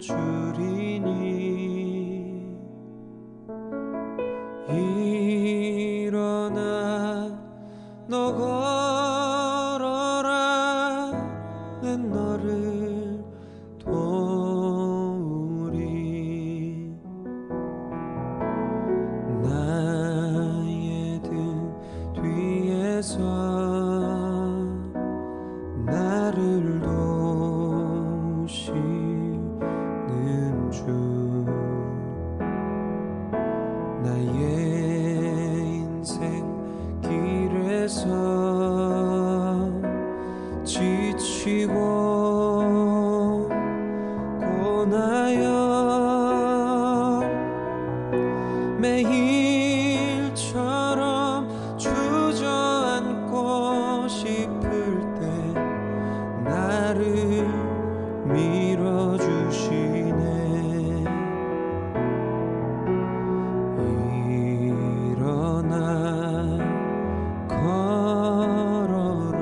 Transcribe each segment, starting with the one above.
주리니 일어나 너 걸어라 내 너를 도우리 나의 등 뒤에서 나를 도우시는 주 나의 인생 길에서 지치고 고나여 매일처럼 주저앉고 싶을 때 나를 밀어주시네 일어나 걸어라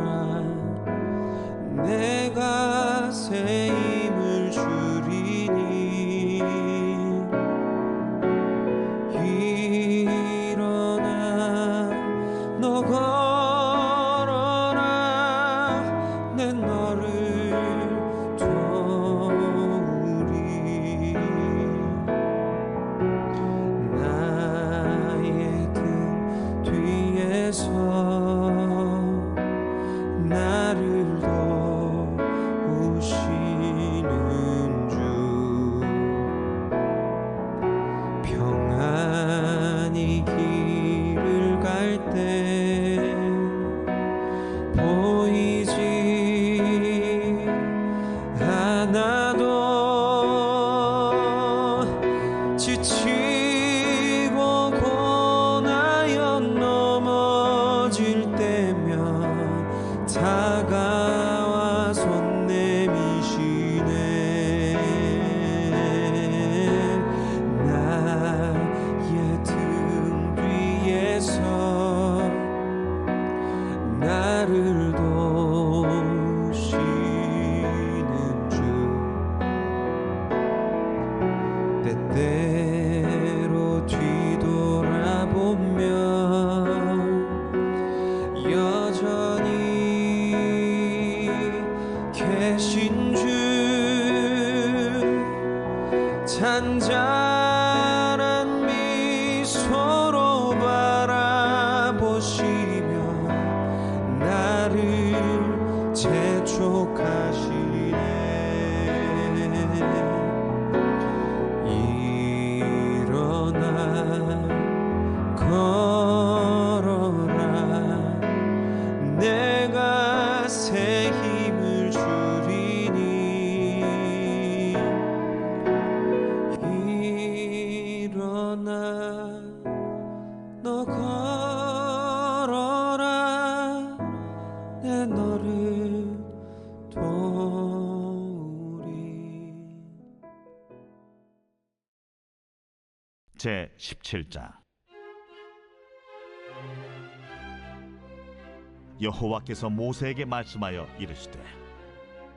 내가 새 힘을 주리니 일어나 너 걸어라 내 너를 도우리 나의 등 뒤에서 나를 도우시는 주 평안히 길을 갈 때 보이지 않아도 지치고 고나여 넘어질 때면 다가와 손 내미시네 나의 등 뒤에서 나를 도우시는 주 때때로 뒤돌아보면 여전히 계신 주 잔잔한 미소로 바라보시며 나를 재촉하시네 일어나 걸어라 내가 새 힘을 주리니 일어나 너 걸어라 내 너를 도우리 제 17장 여호와께서 모세에게 말씀하여 이르시되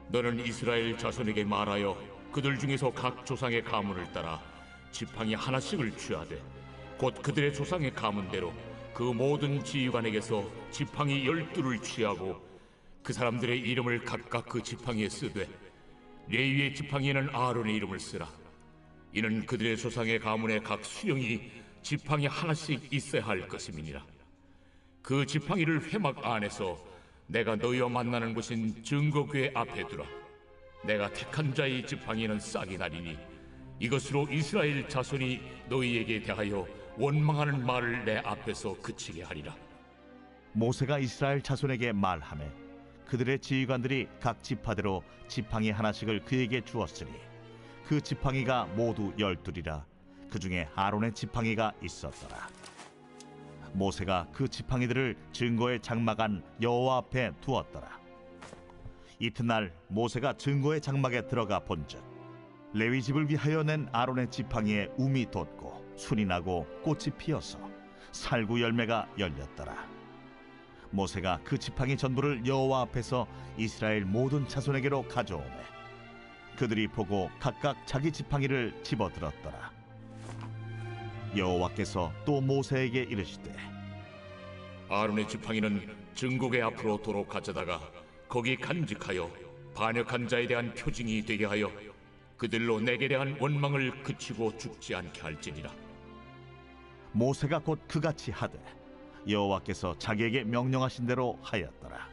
너는 이스라엘 자손에게 말하여 그들 중에서 각 조상의 가문을 따라 지팡이 하나씩을 취하되 곧 그들의 조상의 가문대로 그 모든 지휘관에게서 지팡이 12를 취하고 그 사람들의 이름을 각각 그 지팡이에 쓰되 레위의 지팡이에는 아론의 이름을 쓰라. 이는 그들의 조상의 가문의 각 수령이 지팡이 하나씩 있어야 할 것임이니라. 그 지팡이를 회막 안에서 내가 너희와 만나는 곳인 증거궤 앞에 두라. 내가 택한 자의 지팡이는 싹이 나리니 이것으로 이스라엘 자손이 너희에게 대하여 원망하는 말을 내 앞에서 그치게 하리라. 모세가 이스라엘 자손에게 말하매 그들의 지휘관들이 각 지파대로 지팡이 하나씩을 그에게 주었으니 그 지팡이가 모두 12이라. 그 중에 아론의 지팡이가 있었더라. 모세가 그 지팡이들을 증거의 장막 안 여호와 앞에 두었더라. 이튿날 모세가 증거의 장막에 들어가 본즉 레위 집을 위하여 낸 아론의 지팡이에 움이 돋고 순이 나고 꽃이 피어서 살구 열매가 열렸더라. 모세가 그 지팡이 전부를 여호와 앞에서 이스라엘 모든 자손에게로 가져오매 그들이 보고 각각 자기 지팡이를 집어들었더라. 여호와께서 또 모세에게 이르시되 아론의 지팡이는 증거궤 앞으로 도로 가져다가 거기 간직하여 반역한 자에 대한 표징이 되게 하여 그들로 내게 대한 원망을 그치고 죽지 않게 할지니라. 모세가 곧 그같이 하되 여호와께서 자기에게 명령하신 대로 하였더라.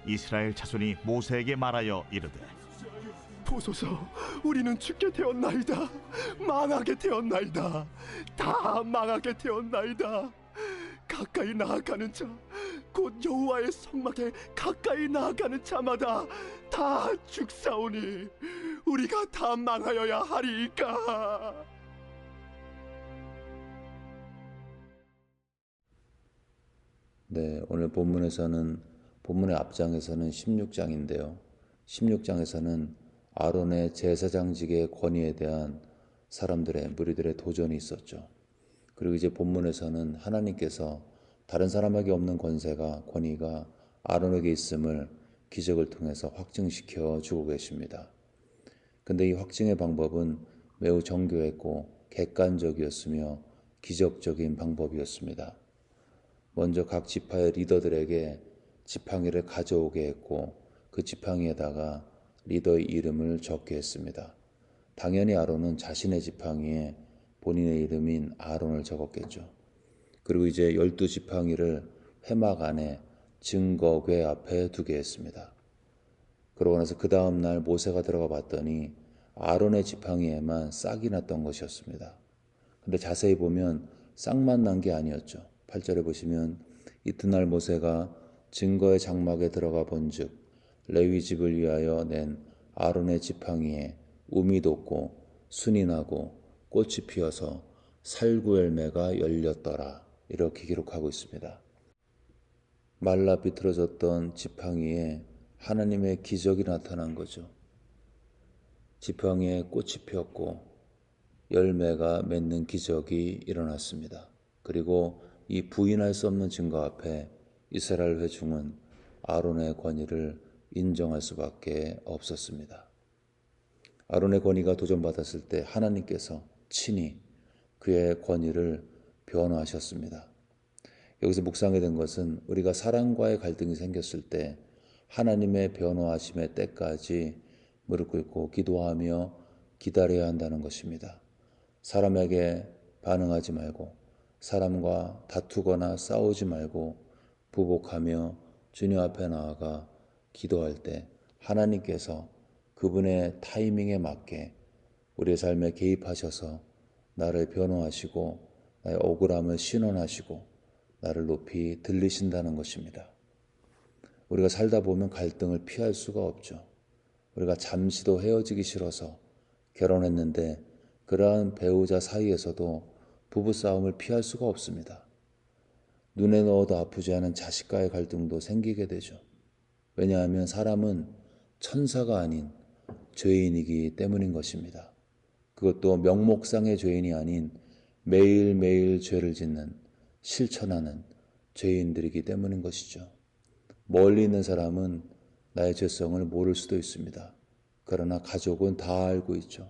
이스라엘 자손이 모세에게 말하여 이르되 보소서, 우리는 죽게 되었나이다. 망하게 되었나이다. 다 망하게 되었나이다. 가까이 나아가는 자, 곧 여호와의 성막에 가까이 나아가는 자마다 다 죽사오니 우리가 다 망하여야 하리이까. 네, 오늘 본문의 앞장에서는 16장인데요. 16장에서는 아론의 제사장직의 권위에 대한 무리들의 도전이 있었죠. 그리고 이제 본문에서는 하나님께서 다른 사람에게 없는 권위가 아론에게 있음을 기적을 통해서 확증시켜 주고 계십니다. 근데 이 확증의 방법은 매우 정교했고 객관적이었으며 기적적인 방법이었습니다. 먼저 각 지파의 리더들에게 지팡이를 가져오게 했고 그 지팡이에다가 리더의 이름을 적게 했습니다. 당연히 아론은 자신의 지팡이에 본인의 이름인 아론을 적었겠죠. 그리고 이제 12지팡이를 회막 안에 증거궤 앞에 두게 했습니다. 그러고 나서 그 다음 날 모세가 들어가 봤더니 아론의 지팡이에만 싹이 났던 것이었습니다. 근데 자세히 보면 싹만 난 게 아니었죠. 8절에 보시면 이튿날 모세가 증거의 장막에 들어가 본즉 레위 집을 위하여 낸 아론의 지팡이에 움이 돋고 순이 나고 꽃이 피어서 살구 열매가 열렸더라. 이렇게 기록하고 있습니다. 말라 비틀어졌던 지팡이에 하나님의 기적이 나타난 거죠. 지팡이에 꽃이 피었고 열매가 맺는 기적이 일어났습니다. 그리고 이 부인할 수 없는 증거 앞에 이스라엘 회중은 아론의 권위를 인정할 수밖에 없었습니다. 아론의 권위가 도전받았을 때 하나님께서 친히 그의 권위를 변호하셨습니다. 여기서 묵상하게 된 것은 우리가 사람과의 갈등이 생겼을 때 하나님의 변호하심의 때까지 무릎 꿇고 기도하며 기다려야 한다는 것입니다. 사람에게 반응하지 말고 사람과 다투거나 싸우지 말고 부복하며 주님 앞에 나아가 기도할 때 하나님께서 그분의 타이밍에 맞게 우리의 삶에 개입하셔서 나를 변호하시고 나의 억울함을 신원하시고 나를 높이 들리신다는 것입니다. 우리가 살다 보면 갈등을 피할 수가 없죠. 우리가 잠시도 헤어지기 싫어서 결혼했는데 그러한 배우자 사이에서도 부부싸움을 피할 수가 없습니다. 눈에 넣어도 아프지 않은 자식과의 갈등도 생기게 되죠. 왜냐하면 사람은 천사가 아닌 죄인이기 때문인 것입니다. 그것도 명목상의 죄인이 아닌 매일매일 죄를 짓는 실천하는 죄인들이기 때문인 것이죠. 멀리 있는 사람은 나의 죄성을 모를 수도 있습니다. 그러나 가족은 다 알고 있죠.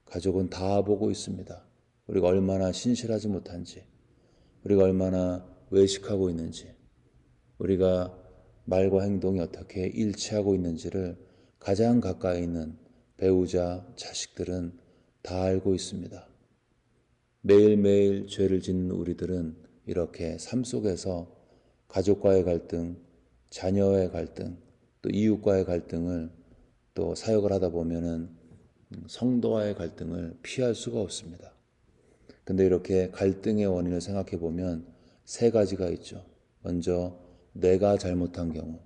가족은 다 보고 있습니다. 우리가 얼마나 신실하지 못한지, 우리가 얼마나 외식하고 있는지, 우리가 말과 행동이 어떻게 일치하고 있는지를 가장 가까이 있는 배우자, 자식들은 다 알고 있습니다. 매일매일 죄를 짓는 우리들은 이렇게 삶 속에서 가족과의 갈등, 자녀의 갈등, 또 이웃과의 갈등을 또 사역을 하다 보면은 성도와의 갈등을 피할 수가 없습니다. 근데 이렇게 갈등의 원인을 생각해 보면 세 가지가 있죠. 먼저 내가 잘못한 경우,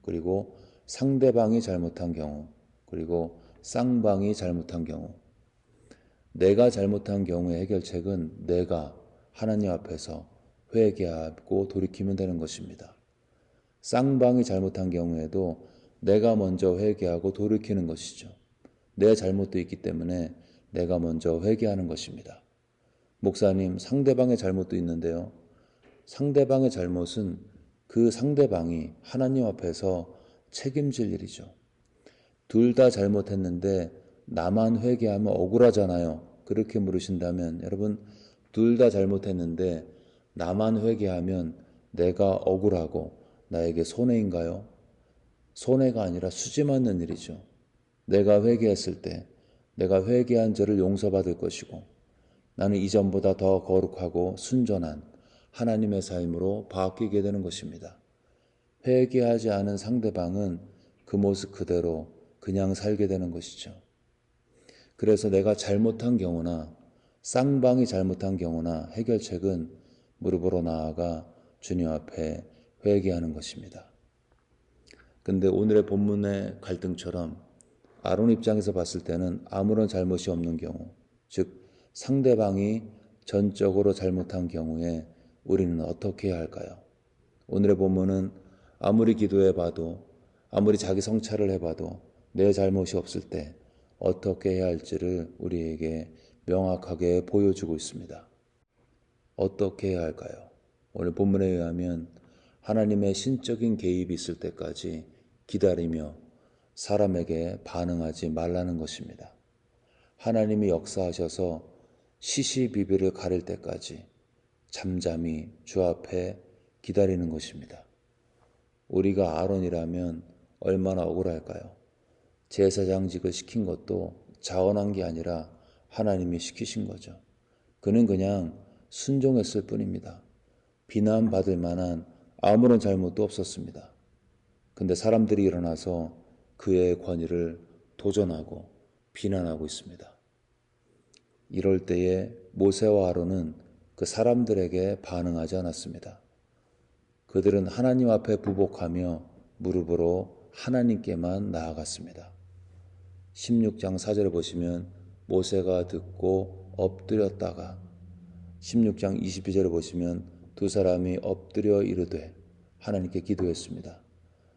그리고 상대방이 잘못한 경우, 그리고 쌍방이 잘못한 경우. 내가 잘못한 경우의 해결책은 내가 하나님 앞에서 회개하고 돌이키면 되는 것입니다. 쌍방이 잘못한 경우에도 내가 먼저 회개하고 돌이키는 것이죠. 내 잘못도 있기 때문에 내가 먼저 회개하는 것입니다. 목사님, 상대방의 잘못도 있는데요. 상대방의 잘못은 그 상대방이 하나님 앞에서 책임질 일이죠. 둘 다 잘못했는데 나만 회개하면 억울하잖아요. 그렇게 물으신다면 여러분, 둘 다 잘못했는데 나만 회개하면 내가 억울하고 나에게 손해인가요? 손해가 아니라 수지 맞는 일이죠. 내가 회개했을 때 내가 회개한 죄를 용서받을 것이고 나는 이전보다 더 거룩하고 순전한 하나님의 삶으로 바뀌게 되는 것입니다. 회개하지 않은 상대방은 그 모습 그대로 그냥 살게 되는 것이죠. 그래서 내가 잘못한 경우나 쌍방이 잘못한 경우나 해결책은 무릎으로 나아가 주님 앞에 회개하는 것입니다. 근데 오늘의 본문의 갈등처럼 아론 입장에서 봤을 때는 아무런 잘못이 없는 경우, 즉 상대방이 전적으로 잘못한 경우에 우리는 어떻게 해야 할까요? 오늘의 본문은 아무리 기도해봐도 아무리 자기 성찰을 해봐도 내 잘못이 없을 때 어떻게 해야 할지를 우리에게 명확하게 보여주고 있습니다. 어떻게 해야 할까요? 오늘 본문에 의하면 하나님의 신적인 개입이 있을 때까지 기다리며 사람에게 반응하지 말라는 것입니다. 하나님이 역사하셔서 시시비비를 가릴 때까지 잠잠히 주 앞에 기다리는 것입니다. 우리가 아론이라면 얼마나 억울할까요? 제사장직을 시킨 것도 자원한 게 아니라 하나님이 시키신 거죠. 그는 그냥 순종했을 뿐입니다. 비난받을 만한 아무런 잘못도 없었습니다. 근데 사람들이 일어나서 그의 권위를 도전하고 비난하고 있습니다. 이럴 때에 모세와 아론은 그 사람들에게 반응하지 않았습니다. 그들은 하나님 앞에 부복하며 무릎으로 하나님께만 나아갔습니다. 16장 4절을 보시면 모세가 듣고 엎드렸다가 16장 22절을 보시면 두 사람이 엎드려 이르되 하나님께 기도했습니다.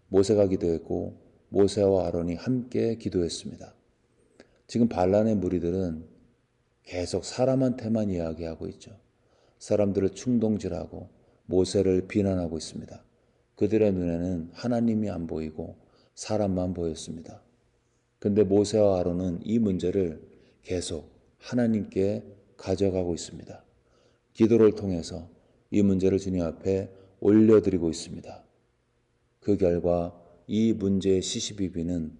모세가 기도했고 모세와 아론이 함께 기도했습니다. 지금 반란의 무리들은 계속 사람한테만 이야기하고 있죠. 사람들을 충동질하고 모세를 비난하고 있습니다. 그들의 눈에는 하나님이 안 보이고 사람만 보였습니다. 근데 모세와 아론은 이 문제를 계속 하나님께 가져가고 있습니다. 기도를 통해서 이 문제를 주님 앞에 올려드리고 있습니다. 그 결과 이 문제의 시시비비는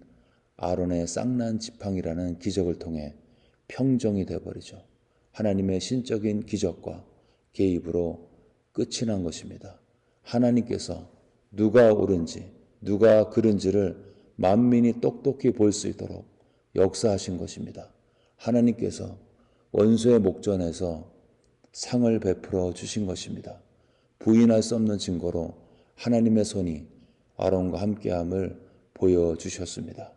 아론의 쌍난 지팡이라는 기적을 통해 평정이 되어버리죠. 하나님의 신적인 기적과 개입으로 끝이 난 것입니다. 하나님께서 누가 옳은지 누가 그른지를 만민이 똑똑히 볼 수 있도록 역사하신 것입니다. 하나님께서 원수의 목전에서 상을 베풀어 주신 것입니다. 부인할 수 없는 증거로 하나님의 손이 아론과 함께함을 보여주셨습니다.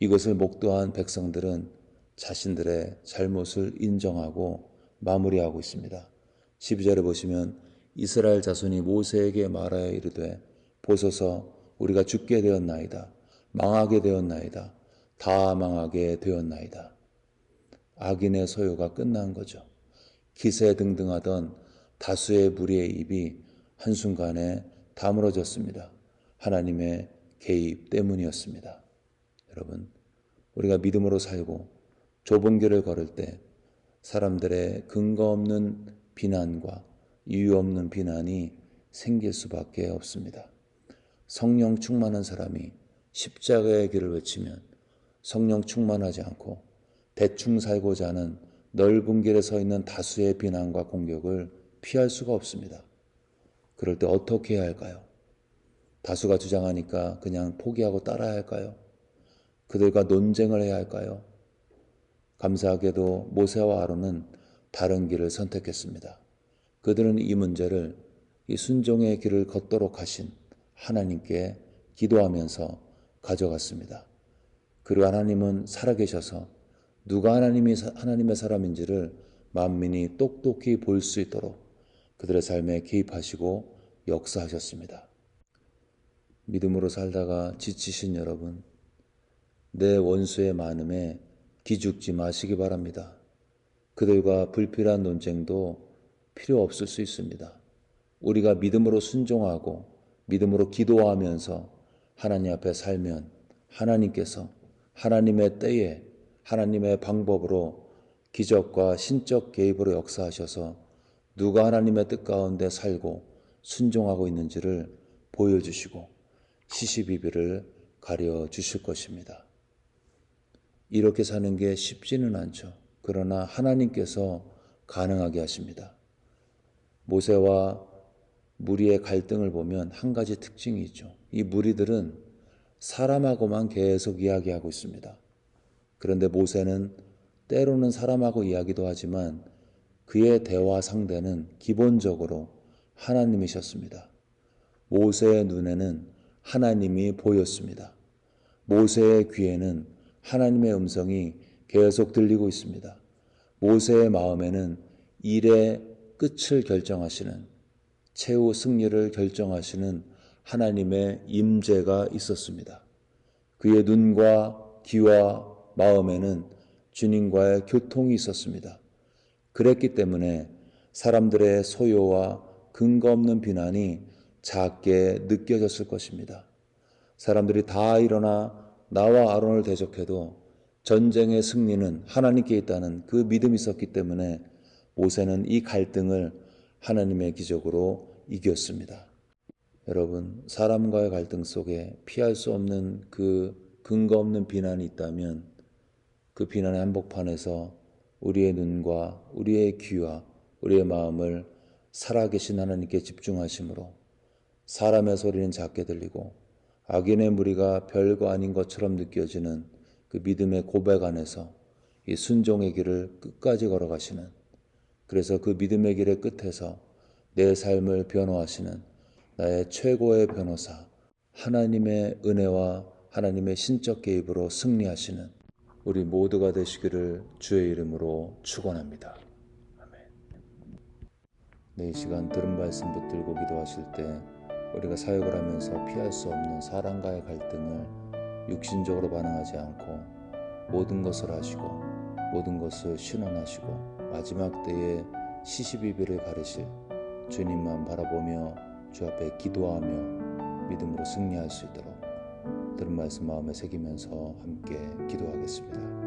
이것을 목도한 백성들은 자신들의 잘못을 인정하고 마무리하고 있습니다. 12절에 보시면 이스라엘 자손이 모세에게 말하여 이르되 보소서 우리가 죽게 되었나이다. 망하게 되었나이다. 다 망하게 되었나이다. 악인의 소요가 끝난 거죠. 기세등등하던 다수의 무리의 입이 한순간에 다물어졌습니다. 하나님의 개입 때문이었습니다. 여러분, 우리가 믿음으로 살고 좁은 길을 걸을 때 사람들의 근거 없는 비난과 이유 없는 비난이 생길 수밖에 없습니다. 성령 충만한 사람이 십자가의 길을 외치면 성령 충만하지 않고 대충 살고자 하는 넓은 길에 서 있는 다수의 비난과 공격을 피할 수가 없습니다. 그럴 때 어떻게 해야 할까요? 다수가 주장하니까 그냥 포기하고 따라야 할까요? 그들과 논쟁을 해야 할까요? 감사하게도 모세와 아론은 다른 길을 선택했습니다. 그들은 이 문제를 이 순종의 길을 걷도록 하신 하나님께 기도하면서 가져갔습니다. 그리고 하나님은 살아계셔서 누가 하나님의 사람인지를 만민이 똑똑히 볼 수 있도록 그들의 삶에 개입하시고 역사하셨습니다. 믿음으로 살다가 지치신 여러분, 내 원수의 많음에 기죽지 마시기 바랍니다. 그들과 불필요한 논쟁도 필요 없을 수 있습니다. 우리가 믿음으로 순종하고 믿음으로 기도하면서 하나님 앞에 살면 하나님께서 하나님의 때에 하나님의 방법으로 기적과 신적 개입으로 역사하셔서 누가 하나님의 뜻 가운데 살고 순종하고 있는지를 보여주시고 시시비비를 가려주실 것입니다. 이렇게 사는 게 쉽지는 않죠. 그러나 하나님께서 가능하게 하십니다. 모세와 무리의 갈등을 보면 한 가지 특징이 있죠. 이 무리들은 사람하고만 계속 이야기하고 있습니다. 그런데 모세는 때로는 사람하고 이야기도 하지만 그의 대화 상대는 기본적으로 하나님이셨습니다. 모세의 눈에는 하나님이 보였습니다. 모세의 귀에는 하나님의 음성이 계속 들리고 있습니다. 모세의 마음에는 일의 끝을 결정하시는, 최후 승리를 결정하시는 하나님의 임재가 있었습니다. 그의 눈과 귀와 마음에는 주님과의 교통이 있었습니다. 그랬기 때문에 사람들의 소요와 근거 없는 비난이 작게 느껴졌을 것입니다. 사람들이 다 일어나 나와 아론을 대적해도 전쟁의 승리는 하나님께 있다는 그 믿음이 있었기 때문에 모세는 이 갈등을 하나님의 기적으로 이겼습니다. 여러분, 사람과의 갈등 속에 피할 수 없는 그 근거 없는 비난이 있다면 그 비난의 한복판에서 우리의 눈과 우리의 귀와 우리의 마음을 살아계신 하나님께 집중하심으로 사람의 소리는 작게 들리고 악인의 무리가 별거 아닌 것처럼 느껴지는 그 믿음의 고백 안에서 이 순종의 길을 끝까지 걸어가시는, 그래서 그 믿음의 길의 끝에서 내 삶을 변호하시는 나의 최고의 변호사 하나님의 은혜와 하나님의 신적 개입으로 승리하시는 우리 모두가 되시기를 주의 이름으로 축원합니다. 아멘. 네, 이 시간 들은 말씀 붙들고 기도하실 때 우리가 사역을 하면서 피할 수 없는 사람과의 갈등을 육신적으로 반응하지 않고 모든 것을 하시고 모든 것을 신원하시고 마지막 때에 시시비비를 가르실 주님만 바라보며 주 앞에 기도하며 믿음으로 승리할 수 있도록 들은 말씀 마음에 새기면서 함께 기도하겠습니다.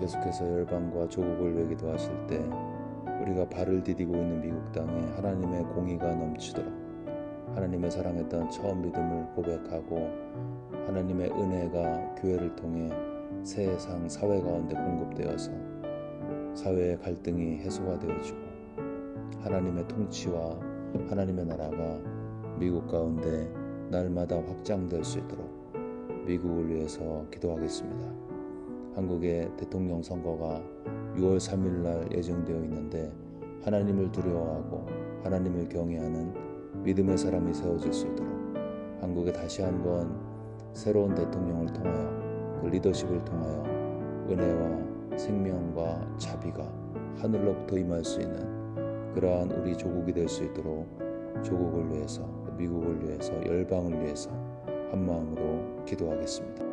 계속해서 열방과 조국을 위해 기도하실 때 우리가 발을 디디고 있는 미국 땅에 하나님의 공의가 넘치도록 하나님의 사랑했던 처음 믿음을 고백하고 하나님의 은혜가 교회를 통해 세상 사회 가운데 공급되어서 사회의 갈등이 해소가 되어지고 하나님의 통치와 하나님의 나라가 미국 가운데 날마다 확장될 수 있도록 미국을 위해서 기도하겠습니다. 한국의 대통령 선거가 6월 3일 날 예정되어 있는데 하나님을 두려워하고 하나님을 경외하는 믿음의 사람이 세워질 수 있도록 한국에 다시 한번 새로운 대통령을 통하여 그 리더십을 통하여 은혜와 생명과 자비가 하늘로부터 임할 수 있는 그러한 우리 조국이 될 수 있도록 조국을 위해서 미국을 위해서 열방을 위해서 한 마음으로 기도하겠습니다.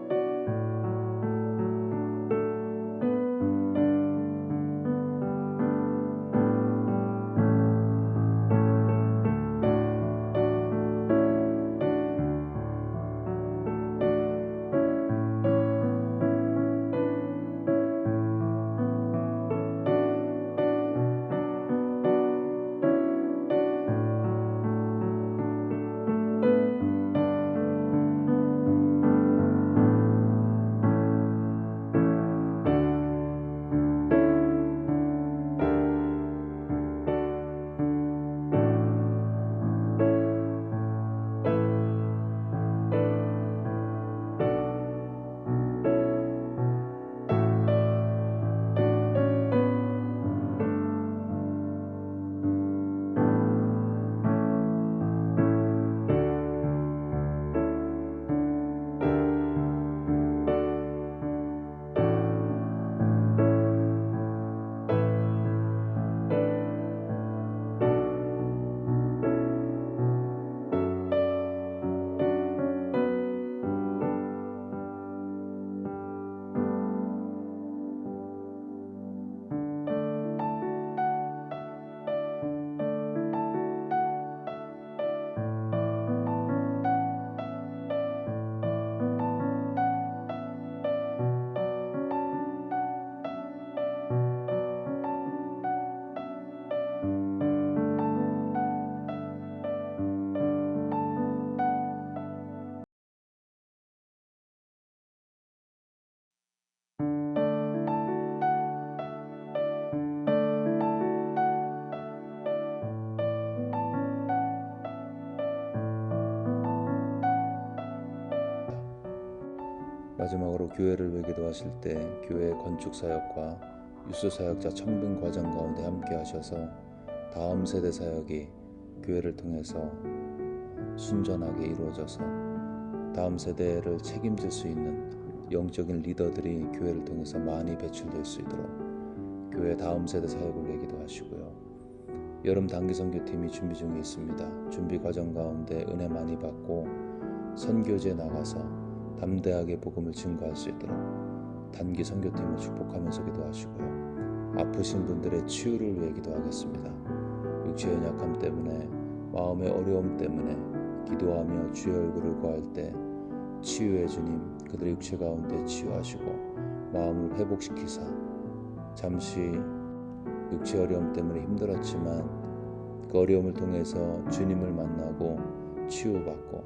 마지막으로 교회를 위해 기도하실 때 교회 건축사역과 유수사역자 청빙 과정 가운데 함께 하셔서 다음 세대 사역이 교회를 통해서 순전하게 이루어져서 다음 세대를 책임질 수 있는 영적인 리더들이 교회를 통해서 많이 배출될 수 있도록 교회 다음 세대 사역을 위해 기도하시고요. 여름 단기 선교팀이 준비 중에 있습니다. 준비 과정 가운데 은혜 많이 받고 선교지에 나가서 담대하게 복음을 증거할 수 있도록 단기 선교팀을 축복하면서 기도하시고요. 아프신 분들의 치유를 위해 기도하겠습니다. 육체의 연약함 때문에 마음의 어려움 때문에 기도하며 주의 얼굴을 구할 때 치유의 주님 그들의 육체 가운데 치유하시고 마음을 회복시키사 잠시 육체 어려움 때문에 힘들었지만 그 어려움을 통해서 주님을 만나고 치유받고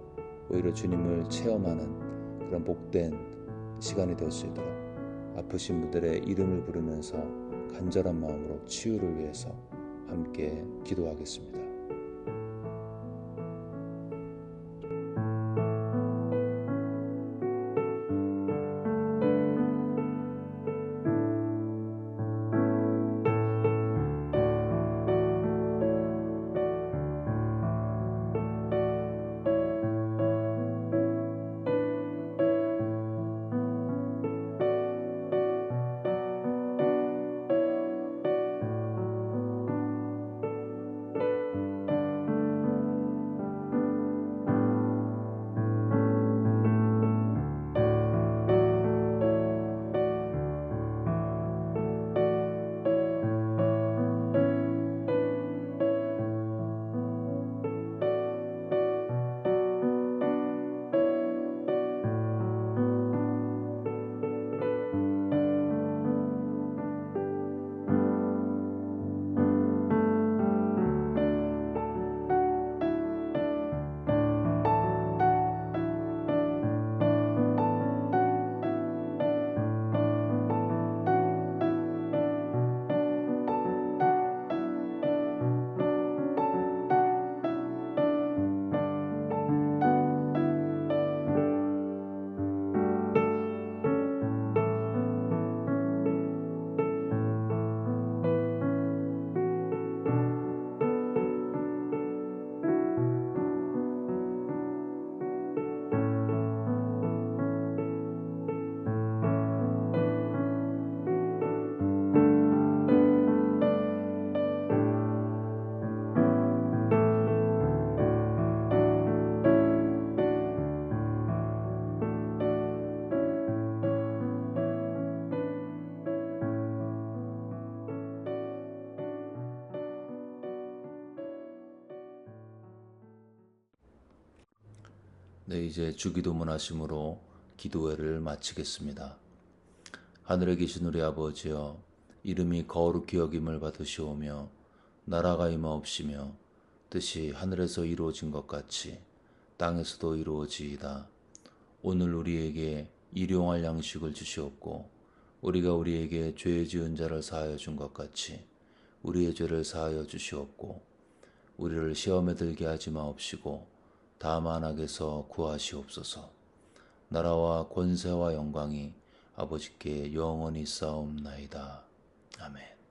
오히려 주님을 체험하는 그런 복된 시간이 될 수 있도록 아프신 분들의 이름을 부르면서 간절한 마음으로 치유를 위해서 함께 기도하겠습니다. 네, 이제 주기도문 하심으로 기도회를 마치겠습니다. 하늘에 계신 우리 아버지여, 이름이 거룩히 여김을 받으시오며 나라가 임하옵시며 뜻이 하늘에서 이루어진 것 같이 땅에서도 이루어지이다. 오늘 우리에게 일용할 양식을 주시옵고 우리가 우리에게 죄 지은 자를 사하여 준 것 같이 우리의 죄를 사하여 주시옵고 우리를 시험에 들게 하지 마옵시고 다만 악에서 구하시옵소서. 나라와 권세와 영광이 아버지께 영원히 쌓옵나이다. 아멘.